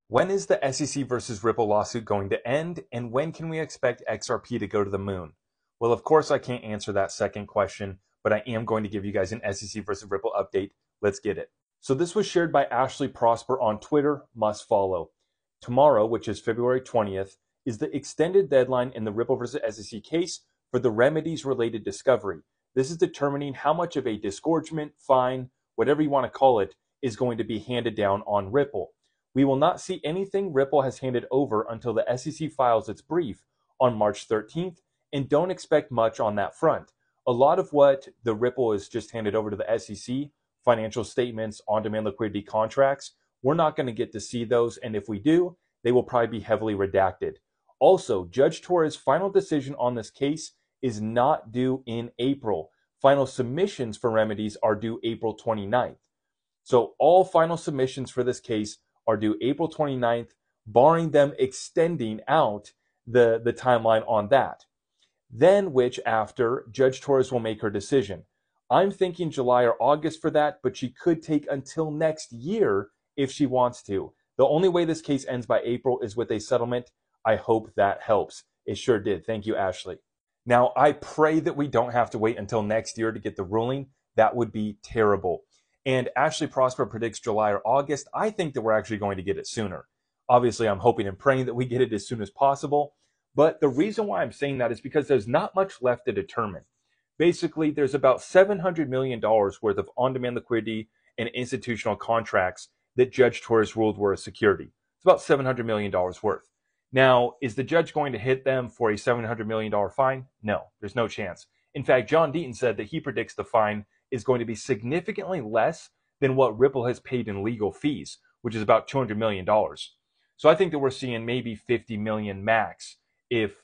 When is the SEC versus Ripple lawsuit going to end, and when can we expect XRP to go to the moon? Well, of course, I can't answer that second question, but I am going to give you guys an SEC versus Ripple update. Let's get it. So this was shared by Ashley Prosper on Twitter, must follow. Tomorrow, which is February 20th, is the extended deadline in the Ripple versus SEC case for the remedies related discovery. This is determining how much of a disgorgement, fine, whatever you want to call it, is going to be handed down on Ripple. We will not see anything Ripple has handed over until the SEC files its brief on March 13th, and don't expect much on that front. A lot of what the Ripple is just handed over to the SEC, financial statements, on-demand liquidity contracts, we're not going to get to see those, and if we do, they will probably be heavily redacted. Also, Judge Torres' final decision on this case is not due in April. Final submissions for remedies are due April 29th. So all final submissions for this case are due April 29th, barring them extending out the timeline on that. Then, which after, Judge Torres will make her decision. I'm thinking July or August for that, but she could take until next year if she wants to. The only way this case ends by April is with a settlement. I hope that helps. It sure did. Thank you, Ashley. Now, I pray that we don't have to wait until next year to get the ruling. That would be terrible. And Ashley Prosper predicts July or August. I think that we're actually going to get it sooner. Obviously, I'm hoping and praying that we get it as soon as possible. But the reason why I'm saying that is because there's not much left to determine. Basically, there's about $700 million worth of on-demand liquidity and institutional contracts that Judge Torres ruled were a security. It's about $700 million worth. Now, is the judge going to hit them for a $700 million fine? No, there's no chance. In fact, John Deaton said that he predicts the fine is going to be significantly less than what Ripple has paid in legal fees, which is about $200 million. So I think that we're seeing maybe 50 million max if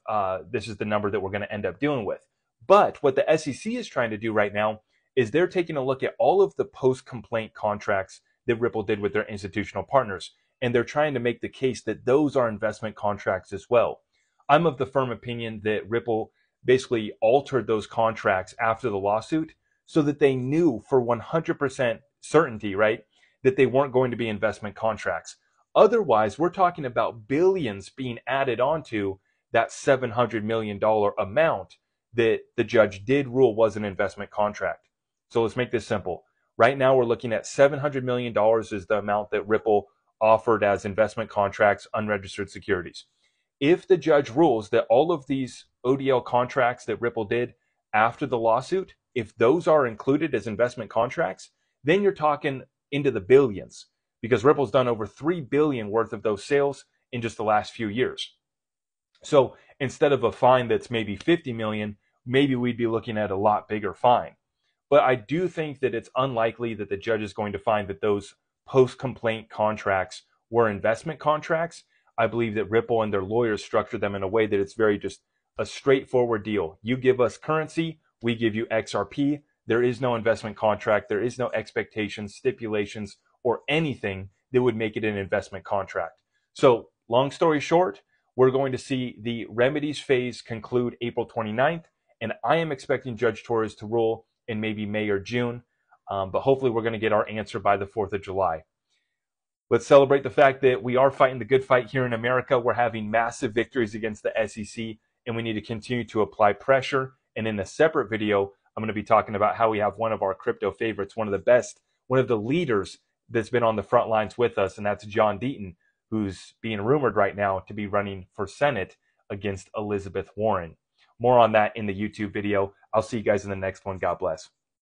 this is the number that we're going to end up dealing with. But what the SEC is trying to do right now is they're taking a look at all of the post-complaint contracts that Ripple did with their institutional partners, and they're trying to make the case that those are investment contracts as well. I'm of the firm opinion that Ripple basically altered those contracts after the lawsuit so that they knew for 100% certainty, right, that they weren't going to be investment contracts. Otherwise, we're talking about billions being added onto that $700 million amount that the judge did rule was an investment contract. So let's make this simple. Right now, we're looking at $700 million is the amount that Ripple offered as investment contracts, unregistered securities. If the judge rules that all of these ODL contracts that Ripple did after the lawsuit, if those are included as investment contracts, then you're talking into the billions, because Ripple's done over $3 billion worth of those sales in just the last few years. So instead of a fine that's maybe 50 million, maybe we'd be looking at a lot bigger fine. But I do think that it's unlikely that the judge is going to find that those post-complaint contracts were investment contracts. I believe that Ripple and their lawyers structured them in a way that it's very just a straightforward deal. You give us currency, we give you XRP. There is no investment contract. There is no expectations, stipulations, or anything that would make it an investment contract. So long story short, we're going to see the remedies phase conclude April 29th, and I am expecting Judge Torres to rule in maybe May or June, but hopefully we're going to get our answer by the 4th of July. Let's celebrate the fact that we are fighting the good fight here in America. We're having massive victories against the SEC, and we need to continue to apply pressure. And in a separate video, I'm going to be talking about how we have one of our crypto favorites, one of the best, one of the leaders that's been on the front lines with us, and that's John Deaton, who's being rumored right now to be running for Senate against Elizabeth Warren. More on that in the YouTube video. I'll see you guys in the next one. God bless.